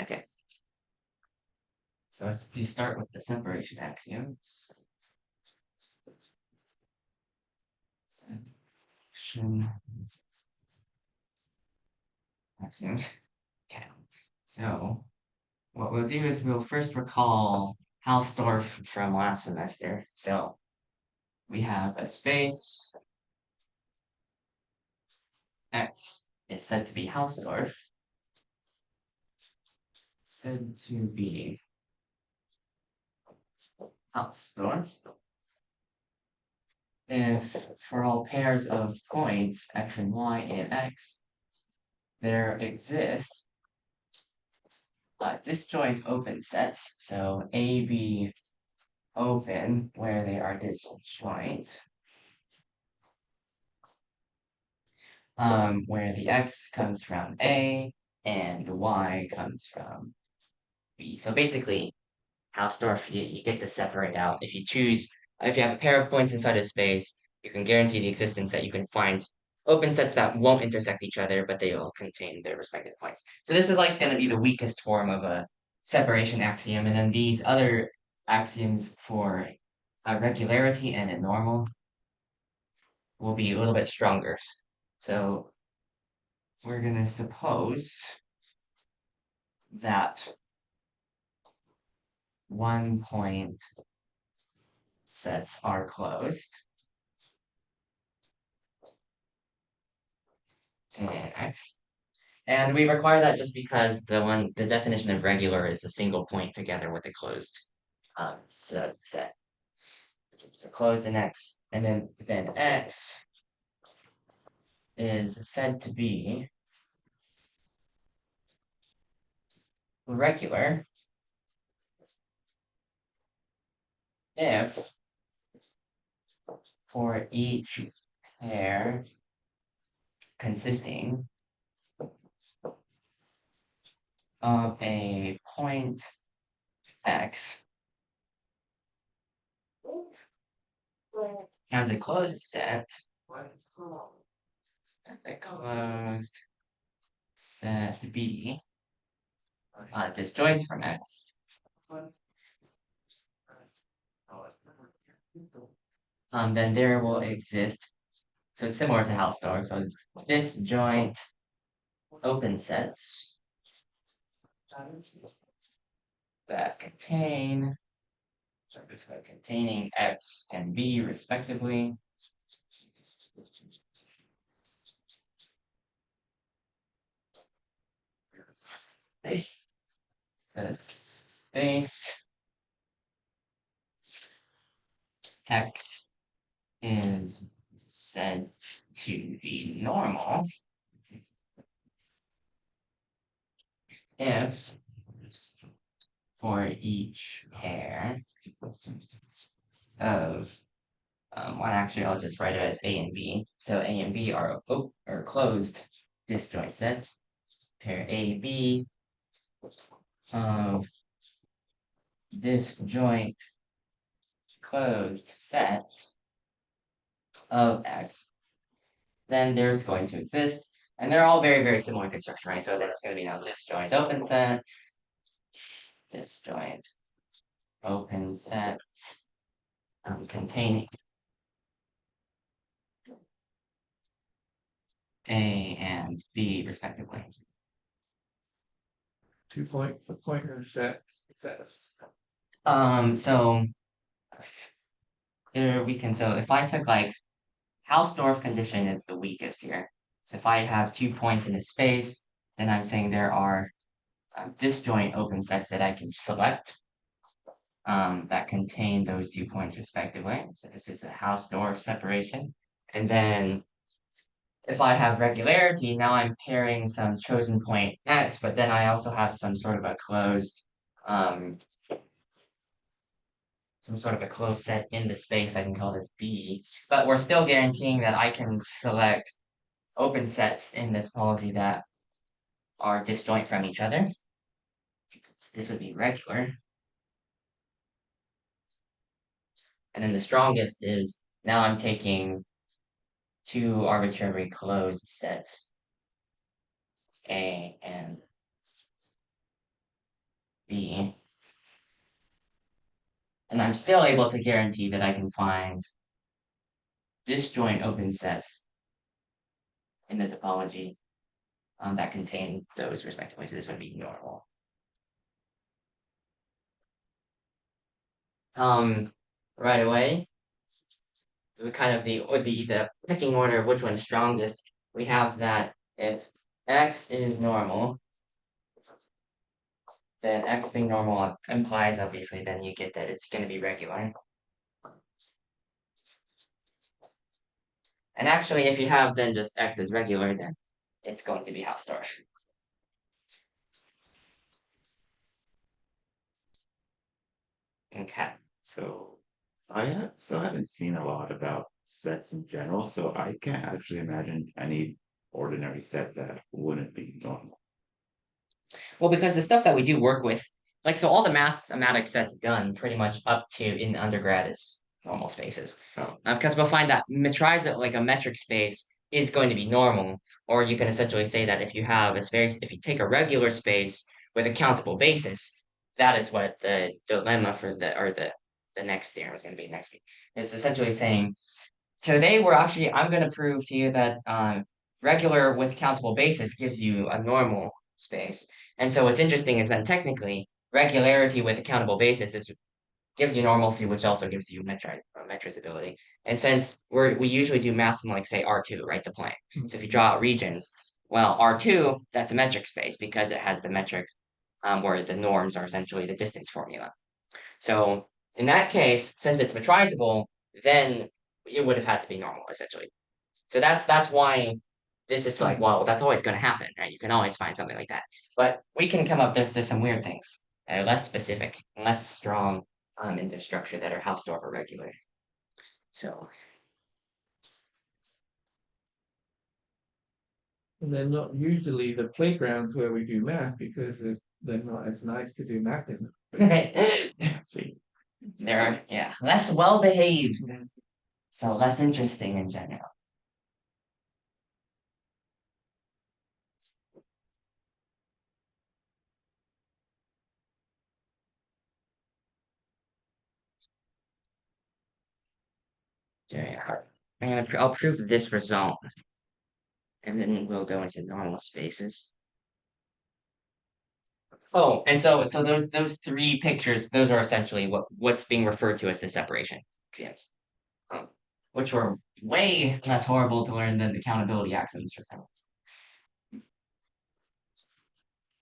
Okay. So let's start with the separation axioms. Separation axioms. Okay. So what we'll do is we'll first recall Hausdorff from last semester. So we have a space X is said to be Hausdorff, said to be Hausdorff if for all pairs of points x and y in X, there exists disjoint open sets. So A, B open where they are disjoint, where the X comes from A and the Y comes from B. So basically, Hausdorff, you get to separate out. If you have a pair of points inside a space, you can guarantee the existence that you can find open sets that won't intersect each other, but they will contain their respective points. So this is like going to be the weakest form of a separation axiom. And then these other axioms for regularity and a normal will be a little bit stronger. So we're going to suppose that one point sets are closed in X. And we require that just because the definition of regular is a single point together with a closed set. So closed in X. And then X is said to be regular if for each pair consisting of a point X and a closed set, the closed set B disjoint from X, then there will exist, so it's similar to Hausdorff, so disjoint open sets that containing X and B respectively. The space X is said to be normal if for each pair of well, actually, I'll just write it as A and B. So A and B are closed disjoint sets. Pair A, B of disjoint closed sets of X, then there's going to exist, and they're all very, very similar in construction, right? So then it's going to be now disjoint open sets, disjoint open sets containing A and B respectively. 2 points, a pointer set sets. So here we can, so if I took like Hausdorff condition is the weakest here. So if I have 2 points in a space, then I'm saying there are disjoint open sets that I can select that contain those 2 points respectively. So this is a Hausdorff separation. And then if I have regularity, now I'm pairing some chosen point X, but then I also have some sort of a closed set in the space. I can call this B, but we're still guaranteeing that I can select open sets in the topology that are disjoint from each other. So this would be regular. And then the strongest is now I'm taking 2 arbitrary closed sets, A and B. And I'm still able to guarantee that I can find disjoint open sets in the topology that contain those respectively. So this would be normal. Right away, we kind of the pecking order of which one's strongest. We have that if X is normal, then X being normal implies obviously then you get that it's going to be regular. And actually, if you have then just X is regular, then it's going to be Hausdorff. Okay. So I haven't seen a lot about sets in general, so I can't actually imagine any ordinary set that wouldn't be normal. Well, because the stuff that we do work with, like, so all the mathematics that's done pretty much up to in undergrad is normal spaces. Oh. Because we'll find that like a metric space is going to be normal, or you can essentially say that if you have a space, if you take a regular space with a countable basis, that is what the dilemma for the next theorem is going to be next week. It's essentially saying today I'm going to prove to you that regular with countable basis gives you a normal space. And so what's interesting is that technically regularity with a countable basis gives you normalcy, which also gives you metrizability. And since we usually do math from like say R2, right, the plane. So if you draw out regions, well, R2, that's a metric space because it has the metric where the norms are essentially the distance formula. So in that case, since it's metrizable, then it would have had to be normal essentially. So that's why this is like, well, that's always going to happen, right? You can always find something like that. But we can come up, there's some weird things that are less specific, less strong in their structure that are Hausdorff or regular. So And they're not usually the playgrounds where we do math because they're not as nice to do math in. See, they're less well behaved, so less interesting in general. Okay, I'll prove this result, and then we'll go into normal spaces. Oh, and so those three pictures, those are essentially what's being referred to as the separation axioms, which were way less horrible to learn than the countability axioms for some reason.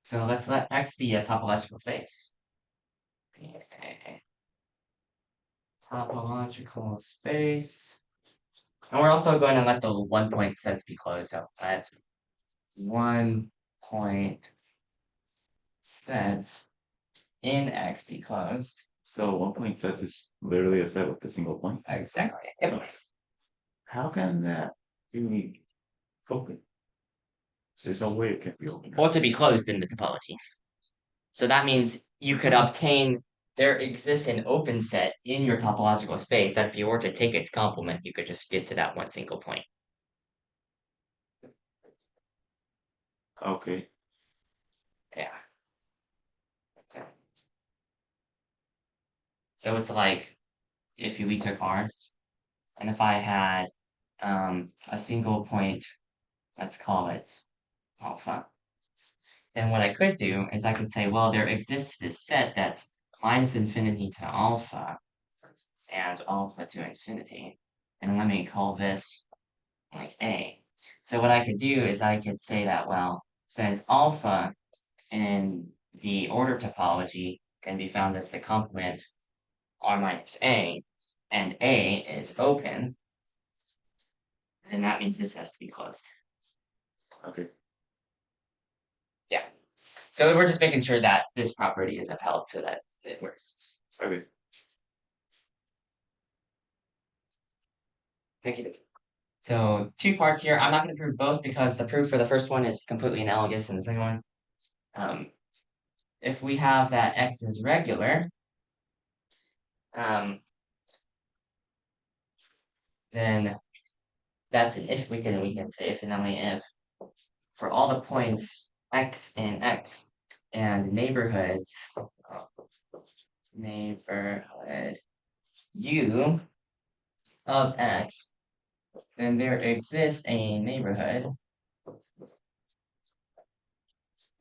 So let's let X be a topological space. Okay. Topological space. And we're also going to let the 1-point sets be closed. So let 1-point sets in X be closed. so 1-point sets is literally a set with a single point. Exactly. Yep. How can that be open? There's no way it can be open. Or to be closed in the topology. So that means you could obtain, there exists an open set in your topological space that if you were to take its complement, you could just get to that one single point. Okay. Yeah. Okay. So it's like if we took R, and if I had a single point, let's call it alpha, then what I could do is I could say, well, there exists this set that's minus infinity to alpha and alpha to infinity. And let me call this like A. So what I could do is I could say that, well, since alpha in the order topology can be found as the complement R minus A, and A is open, then that means this has to be closed. Okay. Yeah. So we're just making sure that this property is upheld so that it works. Okay. Thank you. So 2 parts here. I'm not going to prove both because the proof for the first one is completely analogous and the second one. If we have that X is regular, then that's an if we can say if and only if for all the points X in X, and neighborhood U of X, then there exists a neighborhood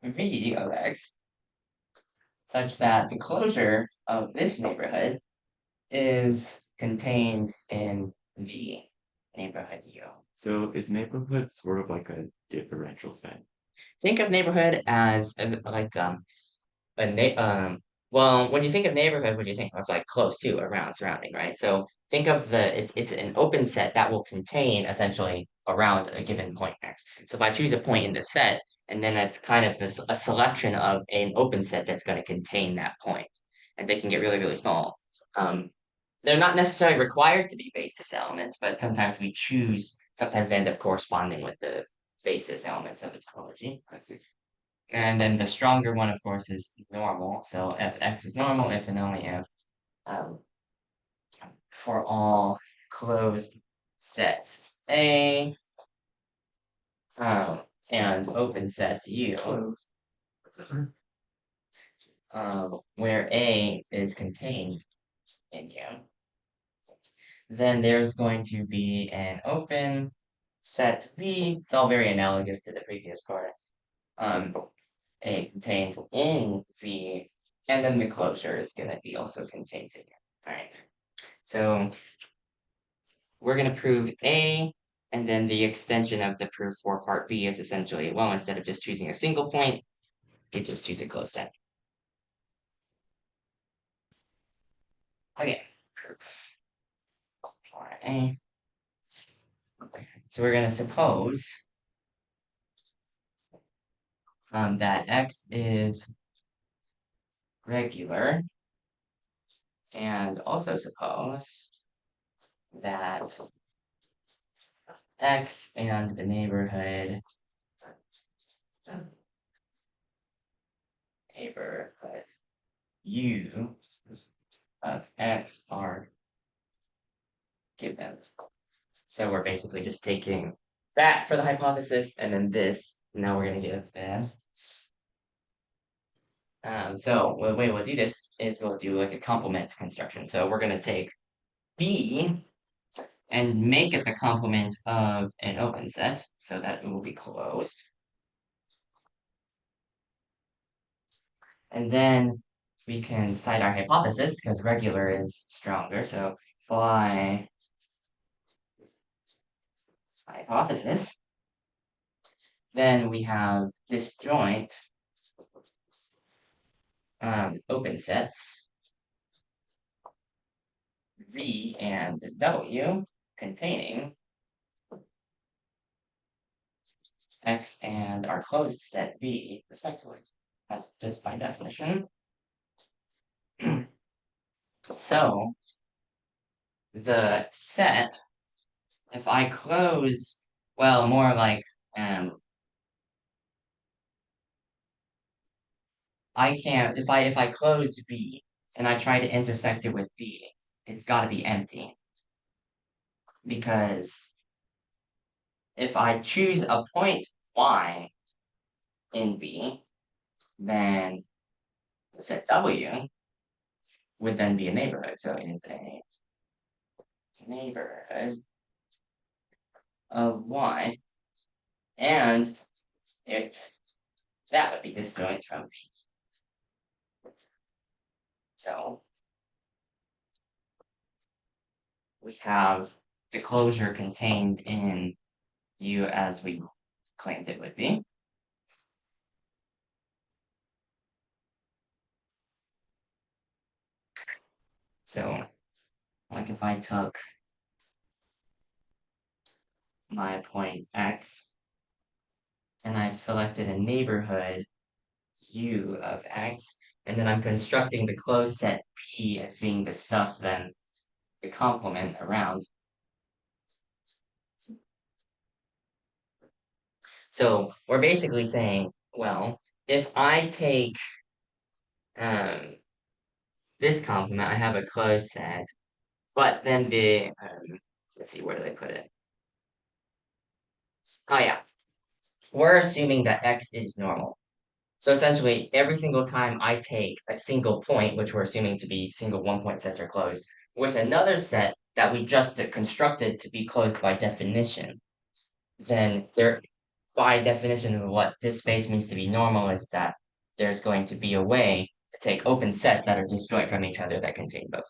V of X such that the closure of this neighborhood is contained in V neighborhood U. So is neighborhood sort of like a differential set? Think of neighborhood as like a well, when you think of neighborhood, what do you think? It's like close to, around, surrounding, right? So think of it's an open set that will contain essentially around a given point X. So if I choose a point in the set, and then it's kind of this a selection of an open set that's going to contain that point, and they can get really, really small. They're not necessarily required to be basis elements, but sometimes we choose, sometimes they end up corresponding with the basis elements of the topology. I see. And then the stronger one, of course, is normal. So if X is normal, if and only if um, for all closed sets A and open sets U, where A is contained in U, then there's going to be an open set B. It's all very analogous to the previous part. A contained in V, and then the closure is going to be also contained in here. All right. So we're going to prove A, and then the extension of the proof for part B is essentially, well, instead of just choosing a single point, you just choose a closed set. Okay, proof for A. So we're going to suppose that X is regular, and also suppose that X and the neighborhood U of X are given. So we're basically just taking that for the hypothesis, and then this, now we're going to give this. So the way we'll do this is we'll do like a complement construction. So we're going to take B and make it the complement of an open set so that it will be closed. And then we can cite our hypothesis because regular is stronger. So by hypothesis, then we have disjoint open sets V and W containing X and our closed set B respectively. That's just by definition. So the set, if I close, well, more like I can't if I close V and I try to intersect it with B, it's got to be empty. Because if I choose a point Y in B, then the set W would then be a neighborhood. So it is a neighborhood of Y, and that would be disjoint from B. So we have the closure contained in U as we claimed it would be. So, like if I took my point X and I selected a neighborhood U of X, and then I'm constructing the closed set P as being the stuff then the complement around. So we're basically saying, well, if I take this complement, I have a closed set, but then the let's see, where do they put it? Oh yeah, we're assuming that X is normal. So essentially, every single time I take a single point, which we're assuming to be single one-point sets are closed, with another set that we just constructed to be closed by definition, then there, by definition of what this space means to be normal is that there's going to be a way to take open sets that are disjoint from each other that contain both.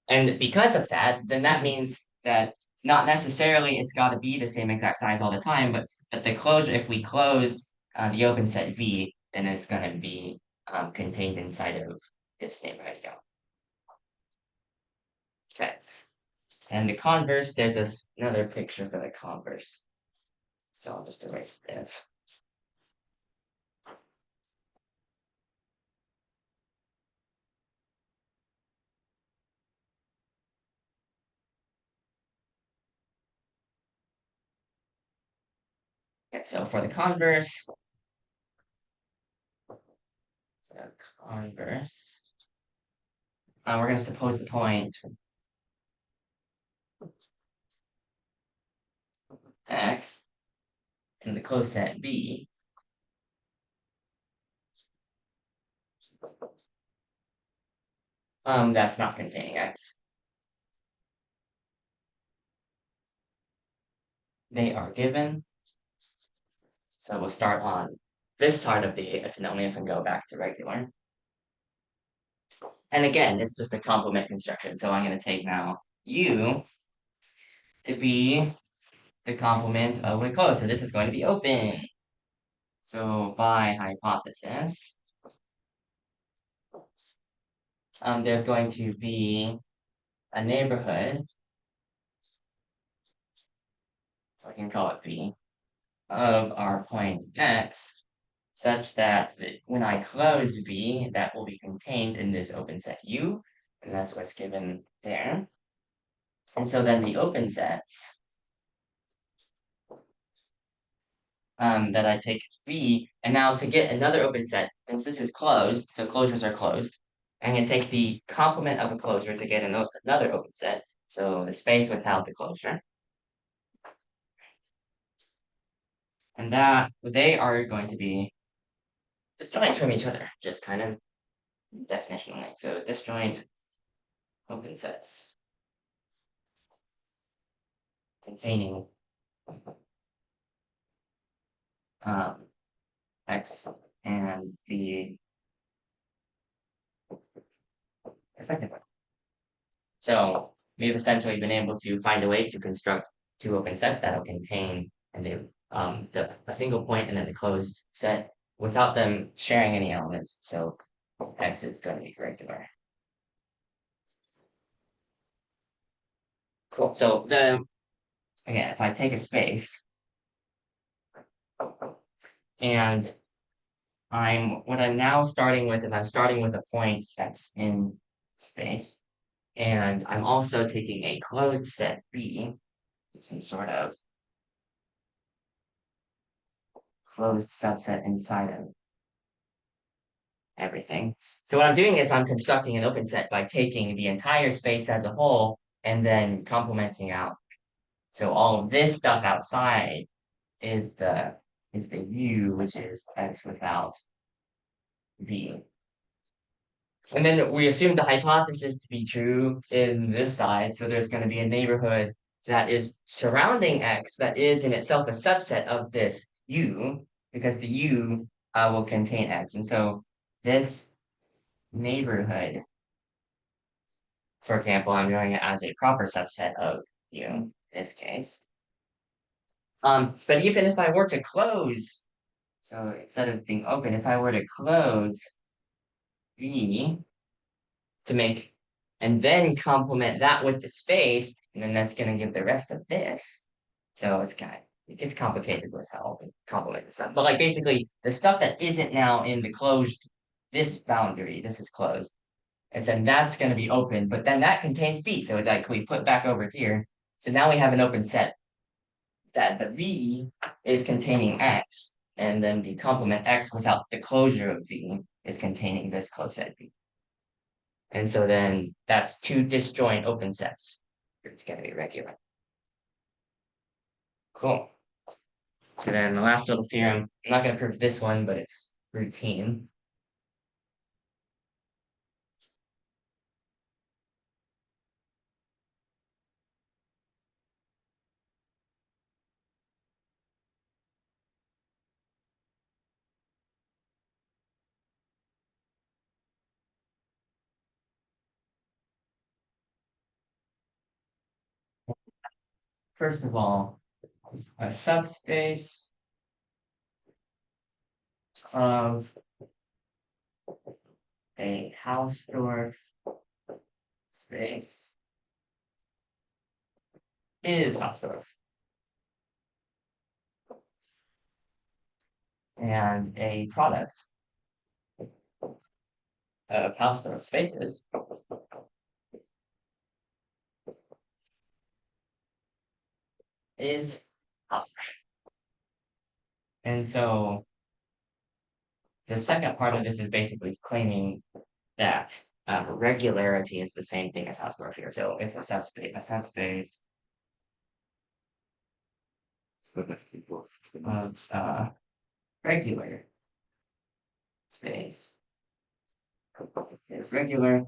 And because of that, then that means that not necessarily it's got to be the same exact size all the time, but the closure, if we close the open set V, then it's going to be contained inside of this neighborhood here. Okay. And the converse, there's another picture for the converse. So I'll just erase this. Okay, so for the converse, we're going to suppose the point X in the closed set B that's not containing X. They are given. So we'll start on this side of the if and only if and go back to regular. And again, it's just a complement construction. So I'm going to take now U to be the complement of a closed. So this is going to be open. So by hypothesis, there's going to be a neighborhood, I can call it B, of our point X, such that when I close V, that will be contained in this open set U, and that's what's given there. And so then the open sets that I take V, and now to get another open set, since this is closed, so closures are closed, I'm going to take the complement of a closure to get another open set, so the space without the closure. And that they are going to be disjoint from each other, just kind of definitionally. So disjoint open sets containing X and the respectively. So we've essentially been able to find a way to construct two open sets that will contain a single point and then the closed set without them sharing any elements. So X is going to be regular. Cool. So again, if I take a space and what I'm now starting with is I'm starting with a point that's in space. And I'm also taking a closed set B, some sort of closed subset inside of everything. So what I'm doing is I'm constructing an open set by taking the entire space as a whole and then complementing out. So all of this stuff outside is the U, which is X without V. And then we assume the hypothesis to be true in this side. So there's going to be a neighborhood that is surrounding X that is in itself a subset of this U, because the U will contain X. And so this neighborhood, for example, I'm doing it as a proper subset of U in this case. But even if I were to close, so instead of being open, if I were to close V to make, and then complement that with the space, and then that's going to give the rest of this. So it gets complicated with how we complement stuff. But like basically the stuff that isn't now in the closed, this boundary, this is closed. And then that's going to be open, but then that contains B. So it's like we flip back over here. So now we have an open set that the V is containing X, and then the complement X without the closure of V is containing this closed set B. And so then that's two disjoint open sets. It's going to be regular. Cool. So then the last little theorem, I'm not going to prove this one, but it's routine. First of all, a subspace of a Hausdorff space is Hausdorff. And a product of Hausdorff spaces is Hausdorff. And so the second part of this is basically claiming that regularity is the same thing as Hausdorff here. So if a subspace of regular space is regular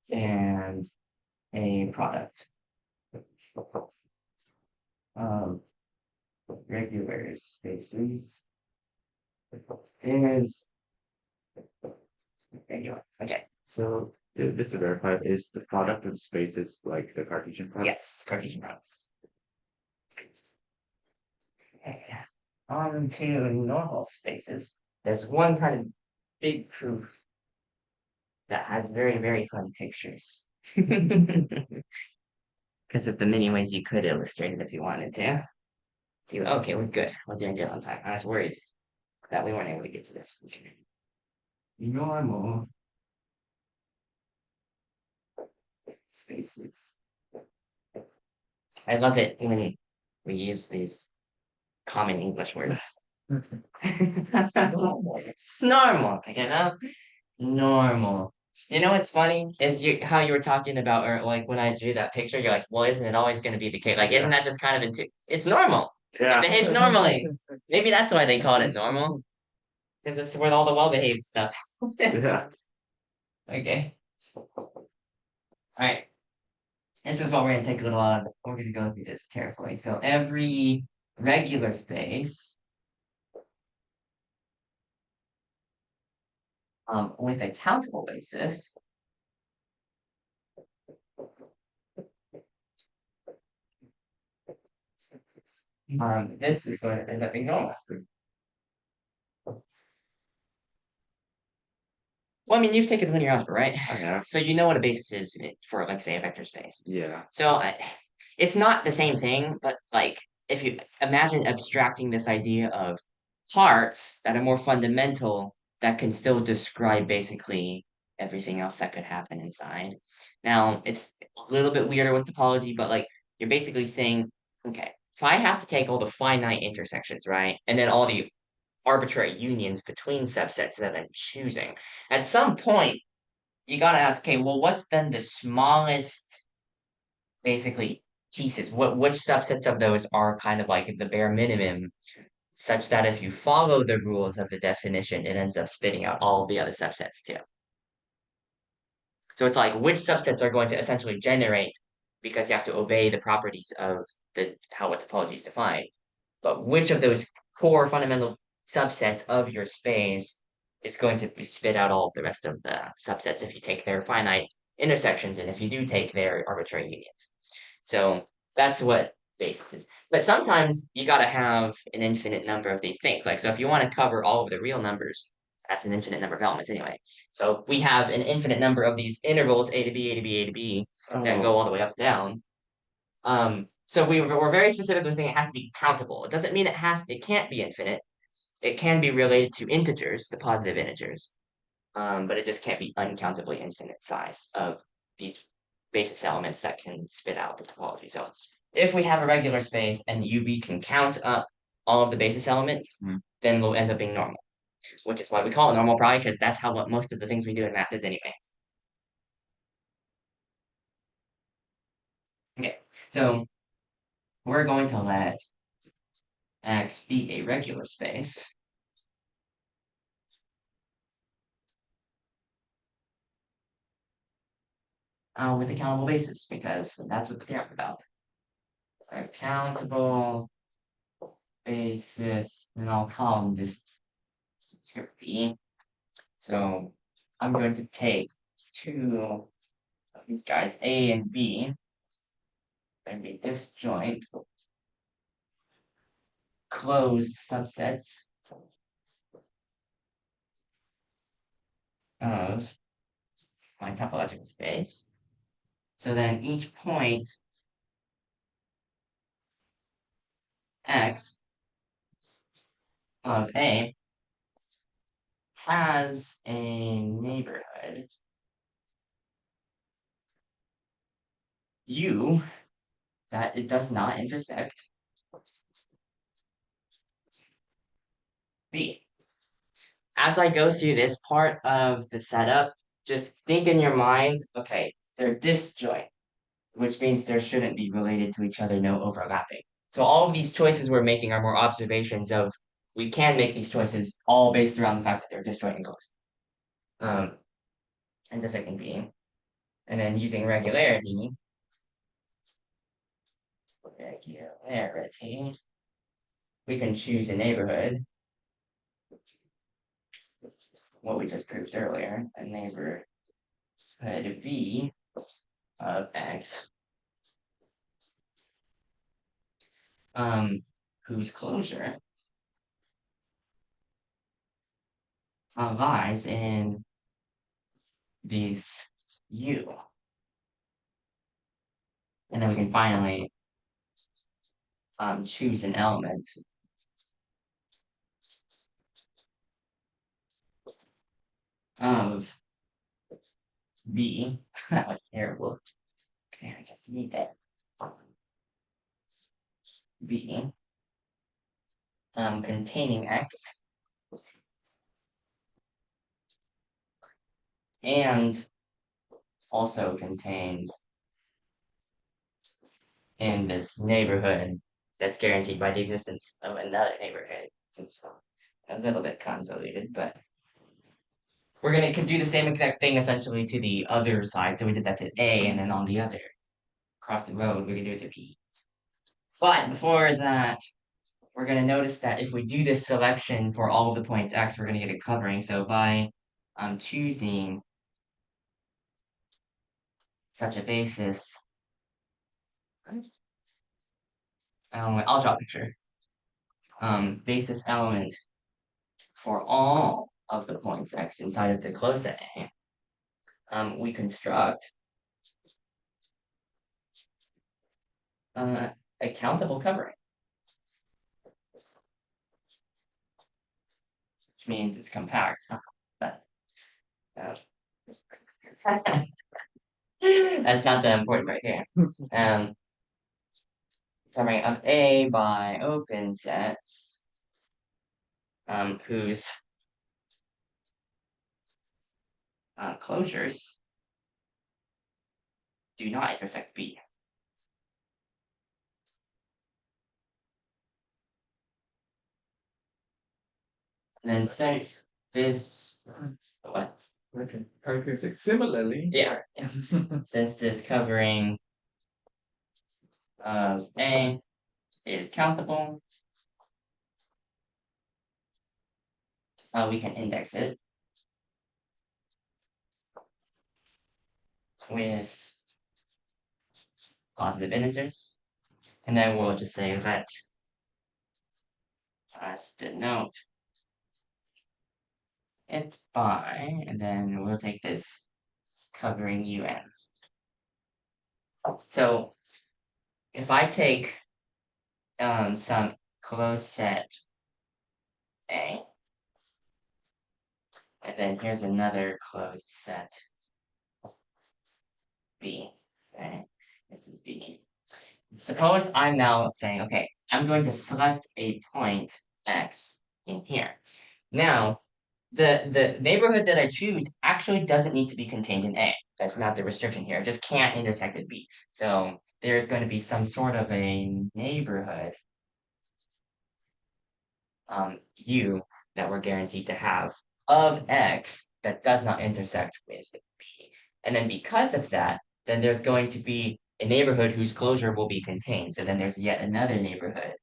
and a product of regular spaces is regular. Okay. So just to verify, is the product of spaces like the Cartesian product? Yes, Cartesian products. Okay. On to normal spaces. There's one kind of big proof that has very, very fun pictures. Because of the many ways you could illustrate it if you wanted to. See, okay, we're good. We're doing good on time. I was worried that we weren't able to get to this. Normal spaces. I love it when we use these common English words. It's normal, you know? Normal. You know what's funny is how you were talking about, or like when I drew that picture, you're like, well, isn't it always going to be the case? Like, isn't that just kind of it's normal. It Yeah. behaves normally. Maybe that's why they called it normal, because it's with all the well-behaved stuff. Yeah. Okay. All right. This is what we're gonna take a little on. We're gonna go through this carefully. So every regular space with a countable basis this is going to end up being normal. Well, I mean, you've taken linear algebra, right? I have. So you know what a basis is for, let's say, a vector space. Yeah. So it's not the same thing, but like if you imagine abstracting this idea of parts that are more fundamental that can still describe basically everything else that could happen inside. Now, it's a little bit weirder with topology, but like you're basically saying, okay, if I have to take all the finite intersections, right, and then all the arbitrary unions between subsets that I'm choosing, at some point you gotta ask, okay, well, what's then the smallest basically pieces? Which subsets of those are kind of like the bare minimum, such that if you follow the rules of the definition, it ends up spitting out all of the other subsets too. So it's like which subsets are going to essentially generate because you have to obey the properties of the how a topology is defined. But which of those core fundamental subsets of your space is going to spit out all of the rest of the subsets if you take their finite intersections and if you do take their arbitrary unions. So that's what basis is. But sometimes you got to have an infinite number of these things. Like, so if you want to cover all of the real numbers, that's an infinite number of elements anyway. So we have an infinite number of these intervals, a to b, a to b, a to b, that go all the way up and down. So we're very specifically saying it has to be countable. It doesn't mean it can't be infinite. It can be related to integers, the positive integers. But it just can't be uncountably infinite size of these basis elements that can spit out the topology. So if we have a regular space and UB can count up all of the basis elements, then we'll end up being normal. Which is why we call it normal probably, because that's how what most of the things we do in math is anyway. Okay, so we're going to let X be a regular space with a countable basis, because that's what they're about. A countable basis, and I'll call them just script B. So I'm going to take two of these guys, A and B, and be disjoint closed subsets of my topological space. So then each point x of A has a neighborhood U that it does not intersect B. As I go through this part of the setup, just think in your mind, okay, they're disjoint, which means there shouldn't be related to each other, no overlapping. So all of these choices we're making are more observations of we can make these choices all based around the fact that they're disjoint and closed. Intersecting B. And then using regularity, we can choose a neighborhood. What we just proved earlier, a neighborhood V of X, whose closure lies in these U. And then we can finally choose an element of B. That was terrible. Okay, I just need that. B containing X and also contained in this neighborhood that's guaranteed by the existence of another neighborhood. It's a little bit convoluted, but we're gonna do the same exact thing essentially to the other side. So we did that to A, and then on the other, across the road, we can do it to B. But before that, we're gonna notice that if we do this selection for all of the points X, we're gonna get a covering. So by choosing such a basis, I'll draw a picture. Basis element for all of the points X inside of the closed set A, we construct a countable covering, which means it's compact. But that's not the important part here. Covering of A by open sets, whose closures do not intersect B. And then since this, what? Okay, characteristic. Similarly, Yeah. Since this covering of A is countable, we can index it with positive integers, and then we'll just say let us denote it by, and then we'll take this covering UN. So if I take some closed set A, and then here's another closed set B, okay, this is B. Suppose I'm now saying, okay, I'm going to select a point X in here. Now, the neighborhood that I choose actually doesn't need to be contained in A. That's not the restriction here. It just can't intersect with B. So there's going to be some sort of a neighborhood U that we're guaranteed to have of X that does not intersect with B. And then because of that, then there's going to be a neighborhood whose closure will be contained. So then there's yet another neighborhood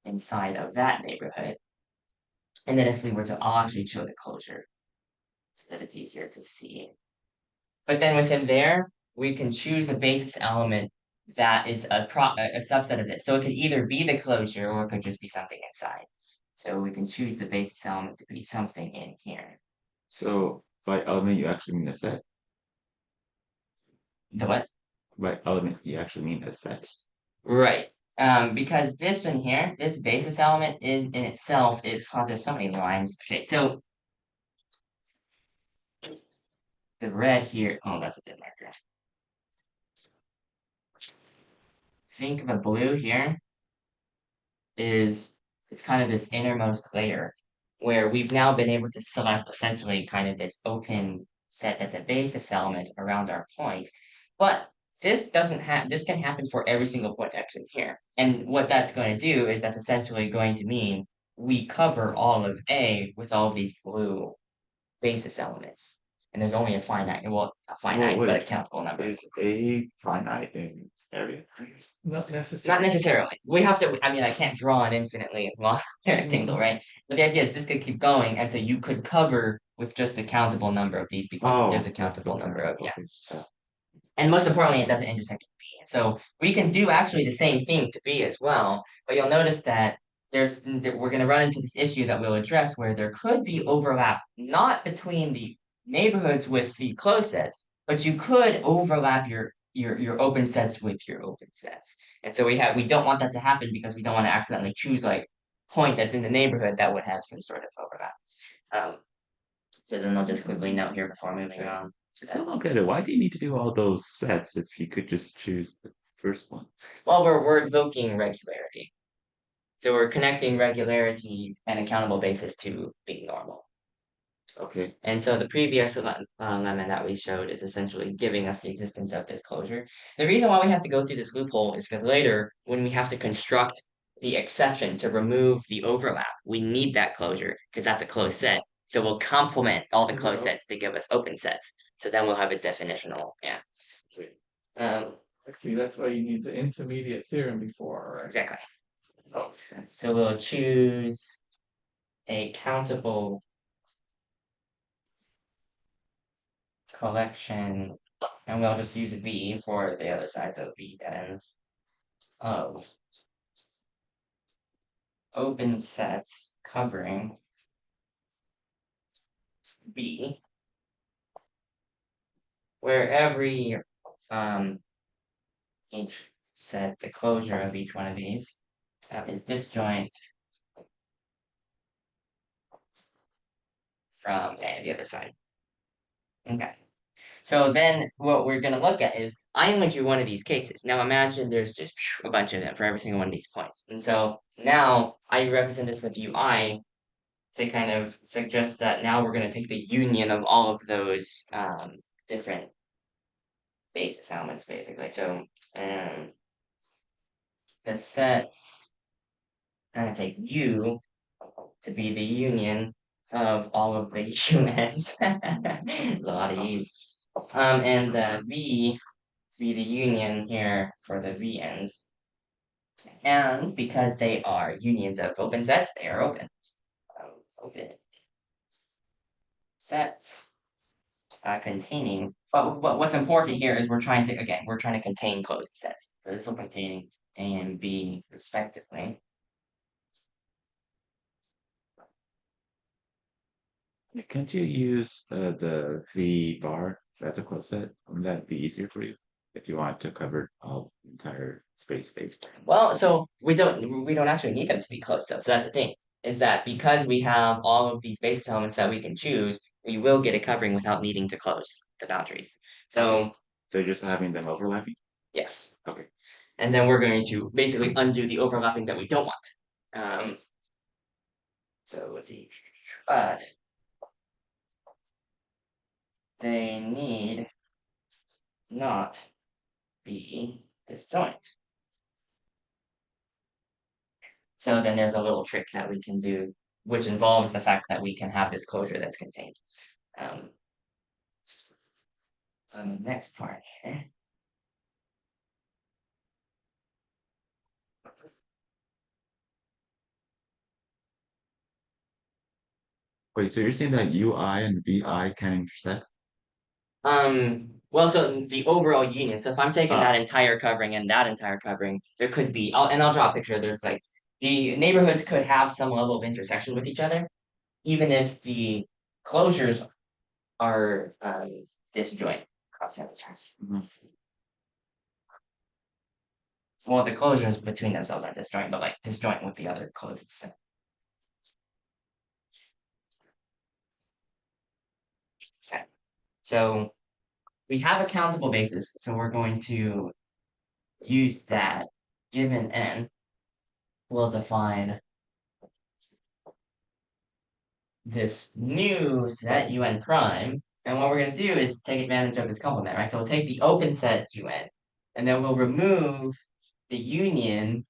inside of that neighborhood. And then if we were to actually show the closure so that it's easier to see. But then within there, we can choose a basis element that is a subset of this. So it could either be the closure or it could just be something inside. So we can choose the basis element to be something in here. So by element, you actually mean a set. The what? By element, you actually mean a set. Right. Because this one here, this basis element in itself is, oh, there's so many lines. Okay, so the red here, oh, that's a good marker. Think the blue here is, it's kind of this innermost layer where we've now been able to select essentially kind of this open set that's a basis element around our point. But this doesn't have, this can happen for every single point X in here. And what that's going to do is that's essentially going to mean we cover all of A with all of these blue basis elements. And there's only a finite, well, not finite, Well, but a wait, countable number. is a finite in area? Not Not necessarily. necessarily. We have to, I mean, I can't draw an infinitely long rectangle, right? But the idea is this could keep going, and so you could cover with just a countable number of these because Oh, there's a that's countable okay. number of, yeah. Okay. And most importantly, it doesn't intersect with B. So we can do actually the same thing to B as well, but you'll notice that we're going to run into this issue that we'll address where there could be overlap, not between the neighborhoods with the closed sets, but you could overlap your open sets with your open sets. And so we don't want that to happen because we don't want to accidentally choose like point that's in the neighborhood that would have some sort of overlap. So then I'll just quickly note here before moving on. I still don't get it. Why do you need to do all those sets if you could just choose the first one? Well, we're invoking regularity. So we're connecting regularity and accountable basis to being normal. Okay. And so the previous lemma that we showed is essentially giving us the existence of this closure. The reason why we have to go through this loophole is because later, when we have to construct the exception to remove the overlap, we need that closure because that's a closed set. So we'll complement all the closed sets to give us open sets. So then we'll have a definitional, yeah. I see, that's why you need the intermediate theorem before, right? Exactly. So we'll choose a countable collection, and we'll just use V for the other side, so V then of open sets covering B, where every each set, the closure of each one of these is disjoint from A, the other side. Okay. So then what we're going to look at is I went through one of these cases. Now imagine there's just a bunch of them for every single one of these points. And so now I represent this with UI to kind of suggest that now we're going to take the union of all of those different basis elements, basically. So the sets kind of take U to be the union of all of the UNs. It's a lot of U's. And the V be the union here for the VNs. And because they are unions of open sets, they are open. Open sets containing, but what's important here is we're trying to contain closed sets. So this will contain A and B respectively. Can't you use the V bar? That's a closed set. Wouldn't that be easier for you if you want to cover all entire space? Well, so we don't actually need them to be closed though. So that's the thing, is that because we have all of these basis elements that we can choose, we will get a covering without needing to close the boundaries. So So just having them overlapping? yes. Okay. And then we're going to basically undo the overlapping that we don't want. So let's see. But they need not be disjoint. So then there's a little trick that we can do, which involves the fact that we can have this closure that's contained. on the next part here. Wait, so you're saying that UI and VI can intersect? Well, so the overall union. So if I'm taking Ah. that entire covering and that entire covering, there could be. I'll draw a picture. There's like the neighborhoods could have some level of intersection with each other, even if the closures are disjoint across the chest. Well, the closures between themselves are disjoint, but like disjoint with the other closed set. Okay. So we have a countable basis, so we're going to use that. Given n, we'll define this new set un prime. And what we're going to do is take advantage of this complement, right? So we'll take the open set un, and then we'll remove the union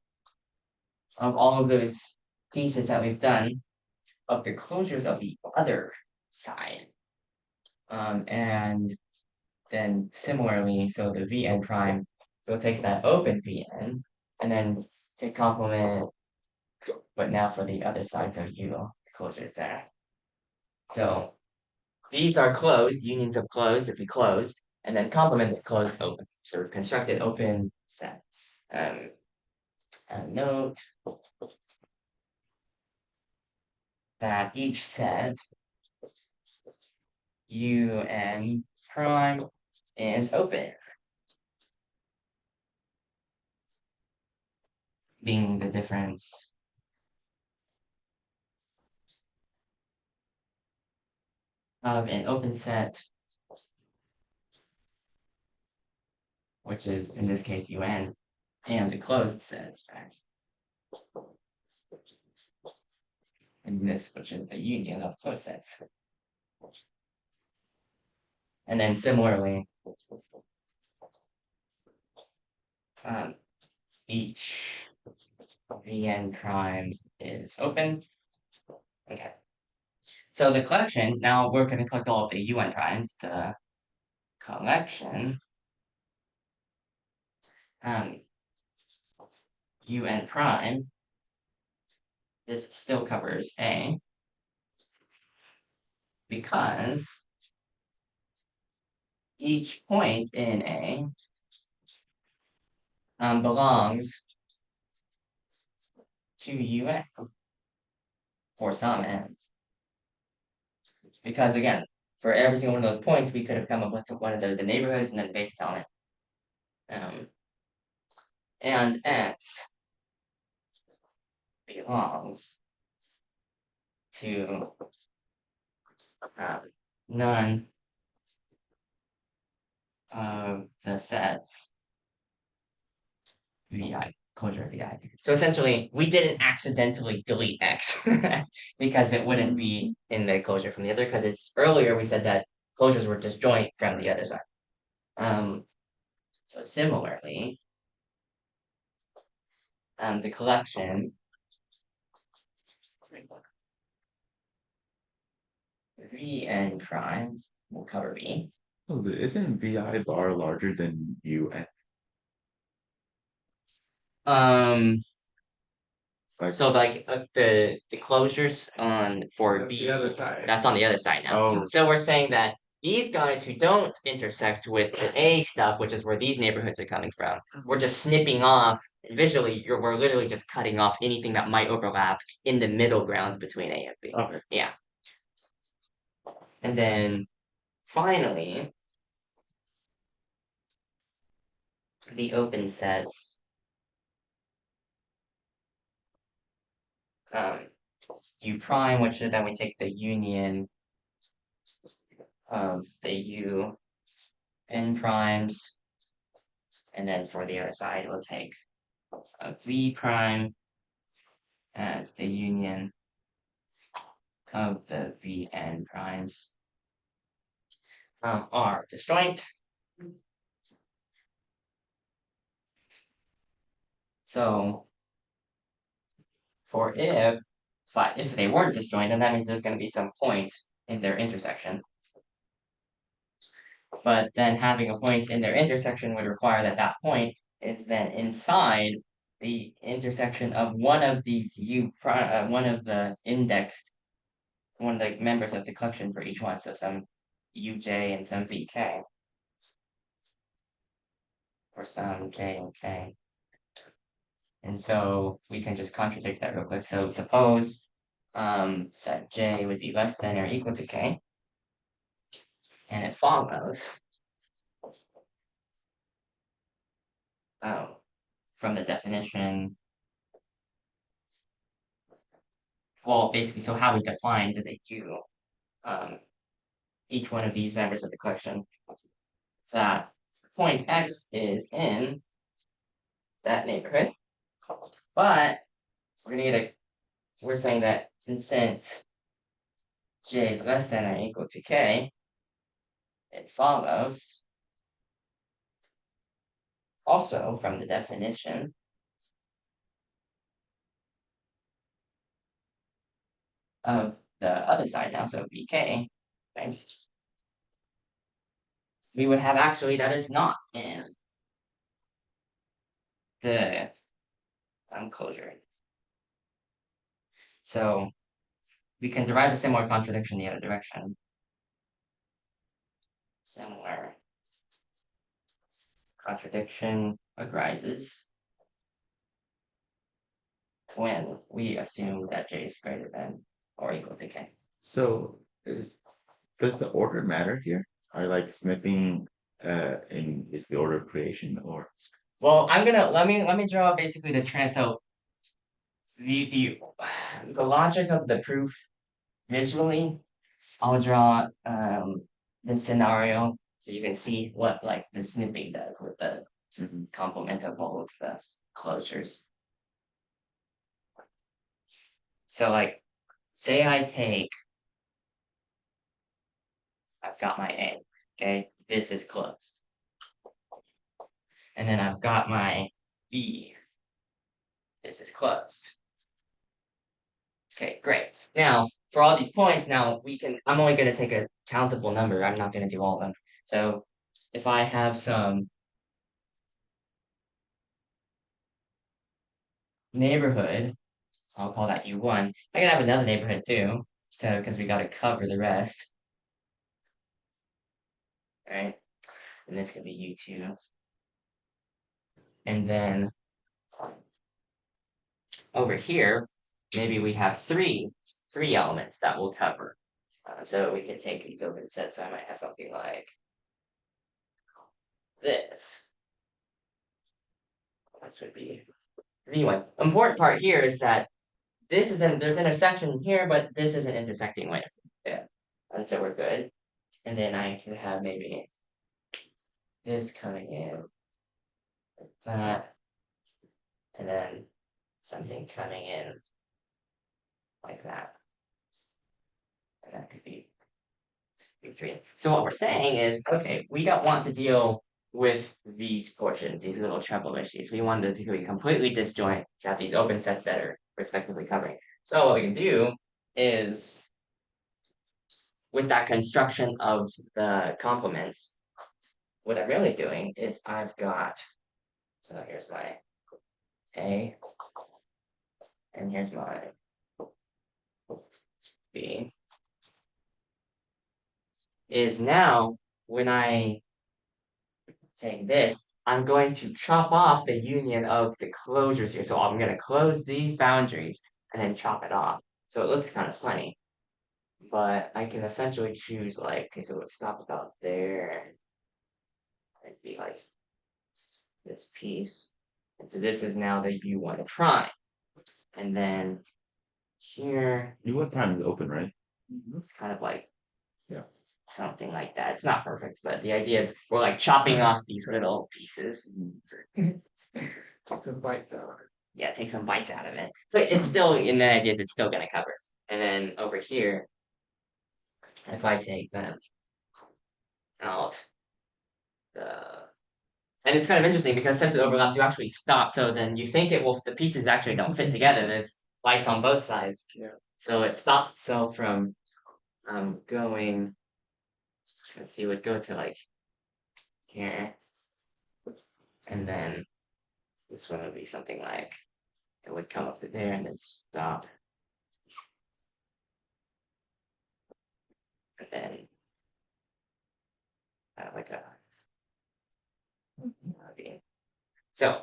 of all of those pieces that we've done of the closures of the other side. And then similarly, so the Vn prime, we'll take that open Vn and then take complement, but now for the other side, so U closures there. So these are closed, unions of closed if we closed, and then complement of closed open. So we've constructed open set. Note that each set Un prime is open, being the difference of an open set, which is in this case Un, and a closed set, right? And this, which is a union of closed sets. And then similarly, each Vn prime is open. Okay. So the collection, now we're going to collect all of the Un primes. The collection Un prime, this still covers A because each point in A belongs to UN for some n. Because again, for every single one of those points, we could have come up with one of the neighborhoods and then based on it. And X belongs to none of the sets VI, closure of VI. So essentially, we didn't accidentally delete X because it wouldn't be in the closure from the other, because it's earlier we said that closures were disjoint from the other side. So similarly, the collection Vn prime will cover B. Oh, isn't VI bar larger than UN? Like, So like the closures on for That's B, the other side. that's on the other side now. Oh. So we're saying that these guys who don't intersect with the A stuff, which is where these neighborhoods are coming from, we're just snipping off visually. We're literally just cutting off anything that might overlap in the middle ground between A and B. Okay. Yeah. And then finally, the open sets. U prime, which is then we take the union of the U n primes, and then for the other side, we'll take a V prime as the union of the Vn primes are disjoint. So for if they weren't disjoint, then that means there's going to be some point in their intersection. But then having a point in their intersection would require that that point is then inside the intersection of one of these one of the indexed, one of the members of the collection for each one. So some uj and some vk, or some j and k. And so we can just contradict that real quick. So suppose that j would be less than or equal to k, and it follows from the definition. Well, basically, so how we define the U, each one of these members of the collection, that point X is in that neighborhood, but we're saying that since J is less than or equal to K, it follows also from the definition of the other side now, so VK, right? We would have actually that is not in the closure. So we can derive a similar contradiction the other direction. Similar contradiction arises when we assume that J is greater than or equal to K. So does the order matter here? Are like snipping in is the order of creation or Well, I'm gonna let me draw basically the so the the logic of the proof visually. I'll draw the scenario so you can see what like the snipping does with the complement of all of the closures. So like say I've got my A, okay, this is closed. And then I've got my B, this is closed. Okay, great. Now, for all these points, now I'm only going to take a countable number. I'm not going to do all of them. So if I have some neighborhood, I'll call that U1. I can have another neighborhood too, so because we got to cover the rest. All right, and this could be U2. And then over here, maybe we have three elements that we'll cover. So we can take these over the set. So I might have something like this. This would be V1. Important part here is that there's intersection here, but this isn't intersecting with. Yeah. And so we're good. And then I can have maybe this coming in like that. And then something coming in like that. And that could be V3. So what we're saying is, okay, we don't want to deal with these portions, these little treble issues. We want it to be completely disjoint, to have these open sets that are respectively covering. So what we can do is, with that construction of the complements, what I'm really doing is I've got, so here's my A, and here's my B, is now when I take this, I'm going to chop off the union of the closures here. So I'm going to close these boundaries and then chop it off. So it looks kind of funny, but I can essentially choose like, okay, so it would stop about there. It'd be like this piece. And so this is now the U1 prime. And then here, U1 prime is open, right? it's kind of like Yeah. something like that. It's not perfect, but the idea is we're like chopping off these little pieces. Take some bites out of it. Yeah, take some bites out of it. But it's still, in the idea is it's still gonna cover. And then over here, if I take them out, and it's kind of interesting because since it overlaps, you actually stop. So then you think the pieces actually don't fit together. There's bites on both sides. Yeah. So it stops itself from going, let's see, it would go to like here. And then this one would be something like it would come up to there and then stop. And then like a okay. So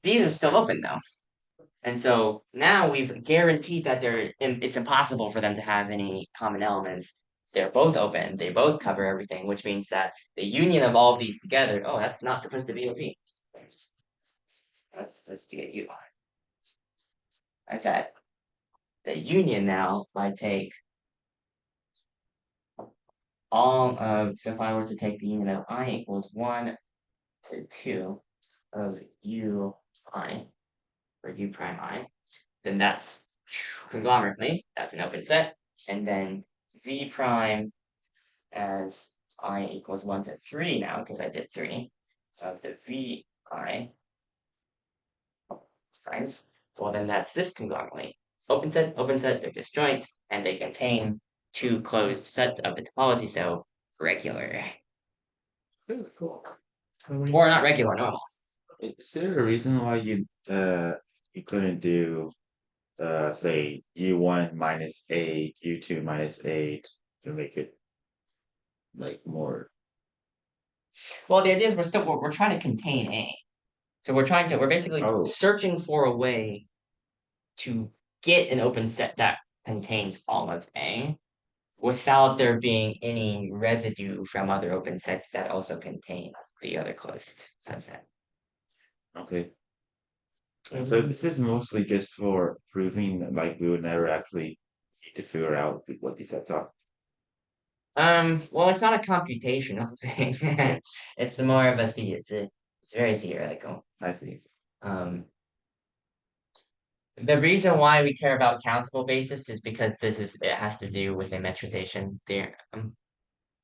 these are still open though. And so now we've guaranteed that it's impossible for them to have any common elements. They're both open, they both cover everything, which means that the union of all of these together, oh, that's not supposed to be a V. That's supposed to be a U. I said the union now, if I take all of, so if I were to take the union of I equals 1 to 2 of U I, or U prime I, then that's conglomerately, that's an open set. And then V prime as I equals 1 to 3 now, because I did 3 of the V I primes, well then that's this conglomerate. Open set, they're disjoint, and they contain two closed sets of the topology, so regular. Really cool. Or not regular, normal. Is there a reason why you couldn't do say U1 minus 8, U2 minus 8 to make it like more? Well, the idea is we're trying to contain A. So we're basically Oh, searching for a way to get an open set that contains all of A without there being any residue from other open sets that also contain the other closed subset. okay. So this is mostly just for proving like we would never actually need to figure out what these sets are. Well, it's not a computational thing. It's more of it's very theoretical. I see. Um, the reason why we care about countable basis is because it has to do with a metrization theorem.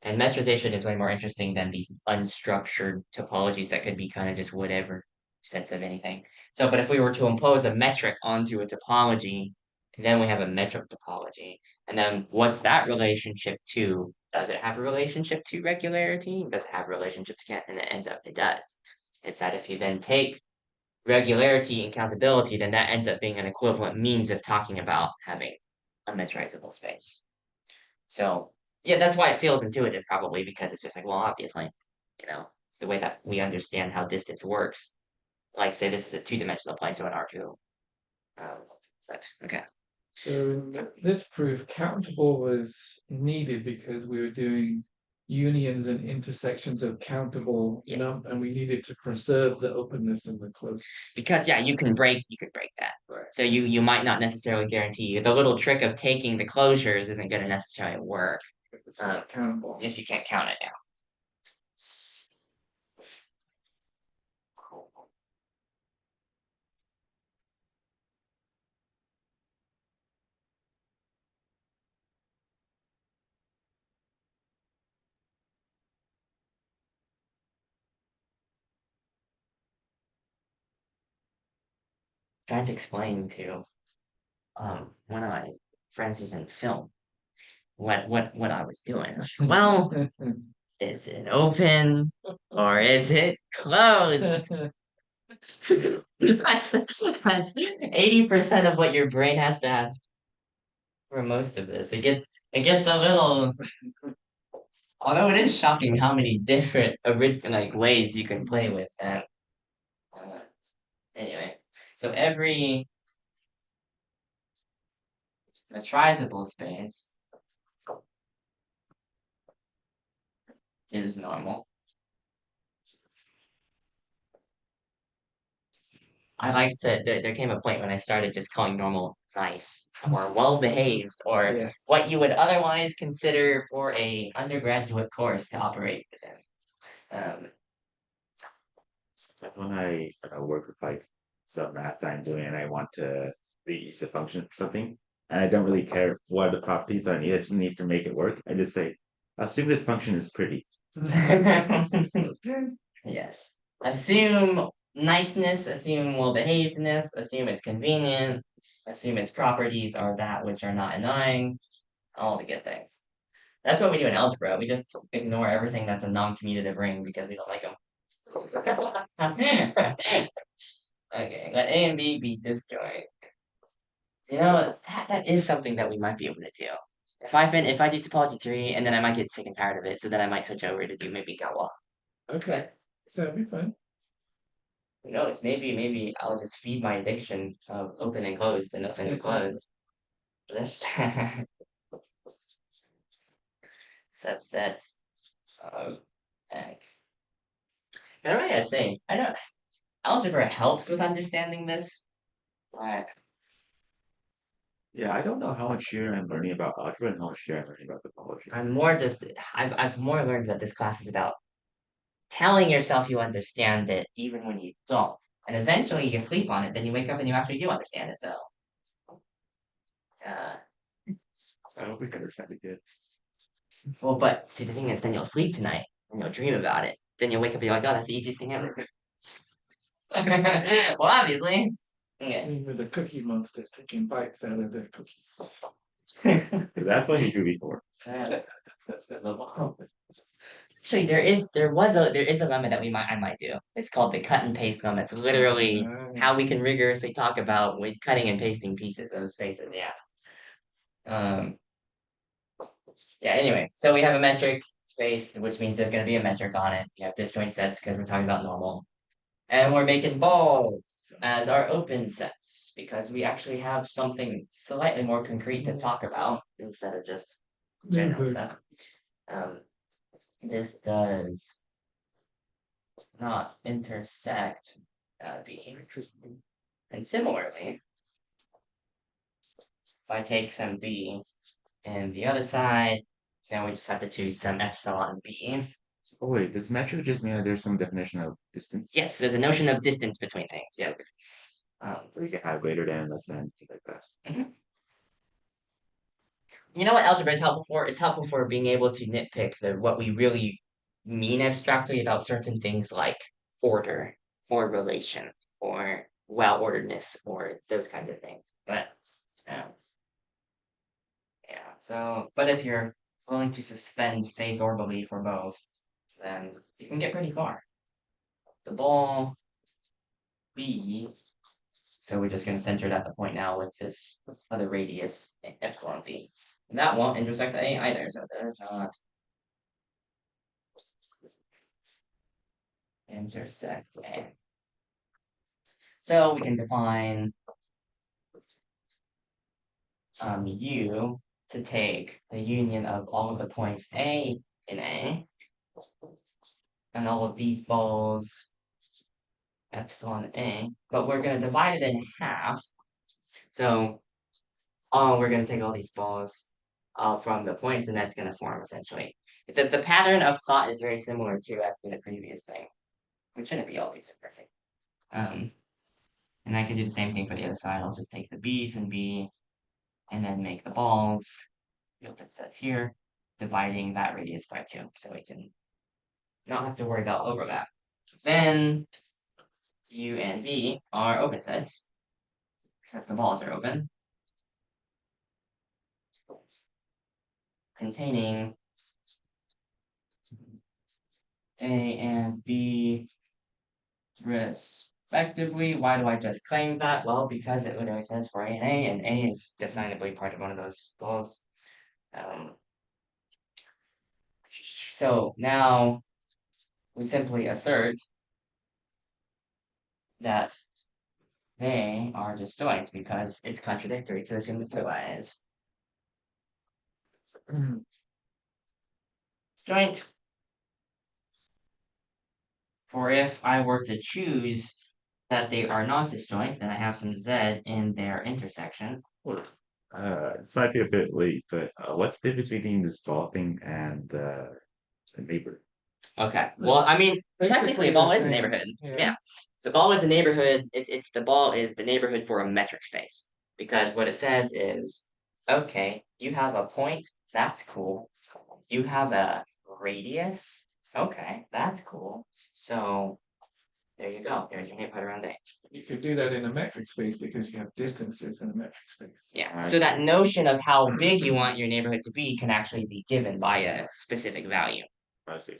And metrization is way more interesting than these unstructured topologies that could be kind of just whatever sense of anything. So, but if we were to impose a metric onto a topology, then we have a metric topology. And then what's that relationship to? Does it have a relationship to regularity? Does it have a relationship to count? And it ends up, it does. It's that if you then take regularity and countability, then that ends up being an equivalent means of talking about having a metrizable space. So yeah, that's why it feels intuitive, probably because it's just like, well, obviously, the way that we understand how distance works. Like, say this is a two-dimensional plane, so an R2. But okay. So in this proof, countable was needed because we were doing unions and intersections of countable and we needed to preserve the openness and the closeness. Because yeah, you can break that. Right. So you might not necessarily guarantee the little trick of taking the closures isn't going to necessarily work It's not countable. if you can't count it down. Trying to explain to one of my friends who's in film what I was doing. Well, is it open or is it closed? That's 80% of what your brain has to have for most of this. It gets a little, although it is shocking how many different ways you can play with that. Anyway, so every metrizable space is normal. I like to. There came a point when I started just calling normal nice or well behaved or Yes. what you would otherwise consider for a undergraduate course to operate within. That's when I work with like some math that I'm doing and I want to reuse a function or something. And I don't really care what the properties are. I just need to make it work. I just say, assume this function is pretty. Yes. Assume niceness, assume well behavedness, assume it's convenient, assume its properties are that which are not annoying, all the good things. That's what we do in algebra. We just ignore everything that's a non-commutative ring because we don't like them. Okay, let A and B be disjoint. You know, that is something that we might be able to do. If I do topology 3 and then I might get sick and tired of it, so then I might switch over to do maybe Gawa. Okay, so that'd be fun. Who knows? Maybe I'll just feed my addiction of open and closed and open and closed. This subsets of X. And I gotta say, I don't algebra helps with understanding this, but Yeah, I don't know how much here I'm learning about algebra and how much here I'm learning about topology. I'm more just I've more learned that this class is about telling yourself you understand it even when you don't. And eventually you sleep on it, then you wake up and you actually do understand it. So uh I don't think I understand it yet. well, but see the thing is then you'll sleep tonight and you'll dream about it. Then you'll wake up and you're like, oh, that's the easiest thing ever. Well, obviously. Yeah. With the cookie monster taking bites out of the cookies. That's what he do before. Actually, there is a lemma that I might do. It's called the cut and paste lemma. It's literally how we can rigorously talk about with cutting and pasting pieces of spaces. Yeah. Um. Yeah. Anyway, so we have a metric space, which means there's going to be a metric on it. You have disjoint sets because we're talking about normal, and we're making balls as our open sets because we actually have something slightly more concrete to talk about instead of just general stuff. This does not intersect B. And similarly, if I take some B and the other side, then we just have to choose some epsilon B. Oh wait, does metric just mean that there's some definition of distance? Yes, there's a notion of distance between things. Yeah. So you can have greater than, less than, things like that. You know what algebra is helpful for? It's helpful for being able to nitpick what we really mean abstractly about certain things like order or relation or well-orderedness or those kinds of things. But yeah. So, but if you're willing to suspend faith or belief or both, then you can get pretty far. The ball B, so we're just going to center it at the point now with this other radius, epsilon B. And that won't intersect A either, so there's not intersect A. So we can define U to take the union of all of the points A in A, and all of these balls epsilon A, but we're going to divide it in half. So we're going to take all these balls from the points, and that's going to form essentially. The pattern of thought is very similar to actually the previous thing, which shouldn't be all too surprising. And I can do the same thing for the other side. I'll just take the B's and B, and then make the balls. The open sets here, dividing that radius by 2, so we can not have to worry about overlap. Then U and V are open sets because the balls are open, containing A and B respectively. Why do I just claim that? Well, because it literally says for A, and A is definably part of one of those balls. So now we simply assert that they are disjoint because it's contradictory to assume otherwise. Disjoint. For if I were to choose that they are not disjoint, then I have some Z in their intersection. This might be a bit late, but what's the difference between this ball thing and the neighbor? Okay. Well, I mean, technically, a ball is a neighborhood. Yeah. The ball is a neighborhood. It's the ball is the neighborhood for a metric space because what it says is, okay, you have a point. That's cool. You have a radius. Okay, that's cool. So There you go. There's your neighborhood around A. You could do that in a metric space because you have distances in a metric space. Yeah. I So that see. notion of how big you want your neighborhood to be can actually be given by a specific value. I see.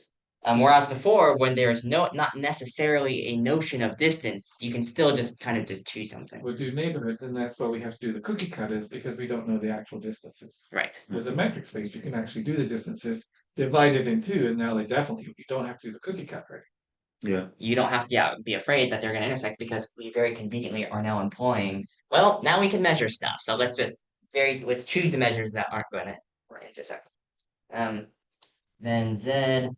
Whereas before, when there's not necessarily a notion of distance, you can still just kind of just choose something. We'll do neighborhoods, and that's why we have to do the cookie cutters because we don't know the actual distances. Right. With a metric space, you can actually do the distances, divide it in two, and now you don't have to do the cookie cutter. Yeah. You don't have to be afraid that they're going to intersect because we very conveniently are now employing. Well, now we can measure stuff. So let's choose the measures that aren't going to intersect. Then Z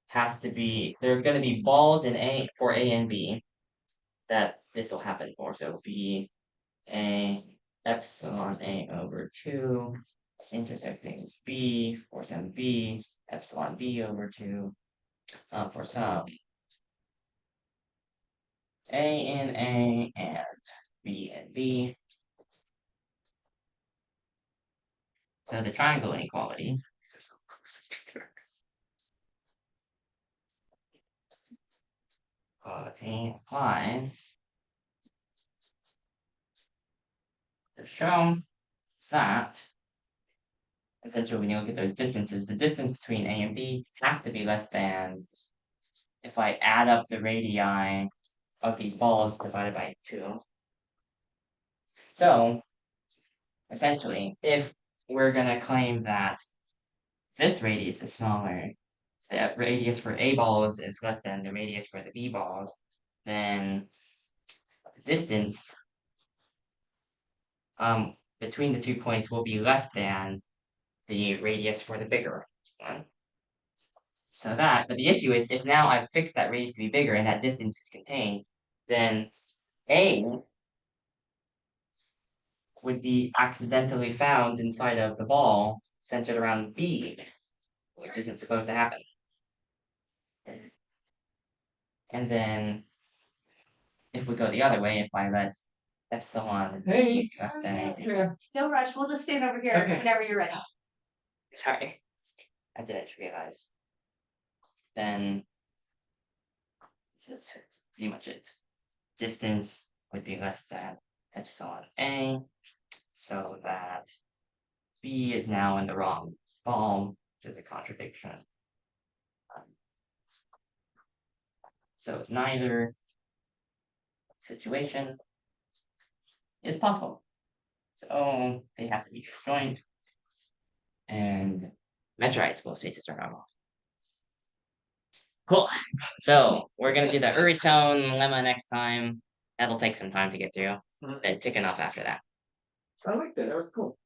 has to be, there's going to be balls in A for A and B that this will happen for. So B A epsilon A over 2 intersecting B for some B epsilon B over 2 for some A and A and B and B. So the triangle inequality implies to show that essentially when you look at those distances, the distance between A and B has to be less than if I add up the radii of these balls divided by 2. So essentially, if we're going to claim that this radius is smaller, the radius for A balls is less than the radius for the B balls, then the distance between the 2 points will be less than the radius for the bigger one. But the issue is if now I've fixed that radius to be bigger and that distance is contained, then A would be accidentally found inside of the ball centered around B, which isn't supposed to happen. And then if we go the other way, if I let epsilon Hey, less than yeah, No rush, we'll just stand over here Okay. whenever you're ready. sorry, I didn't realize. Then this is pretty much it. Distance would be less than epsilon A, so that B is now in the wrong ball, which is a contradiction. So neither situation is possible. So they have to be joined. And meteorizable spaces are normal. Cool. So we're gonna do the Urysohn lemma next time. That'll take some time to get through. But ticking off after that. I like that. That was cool.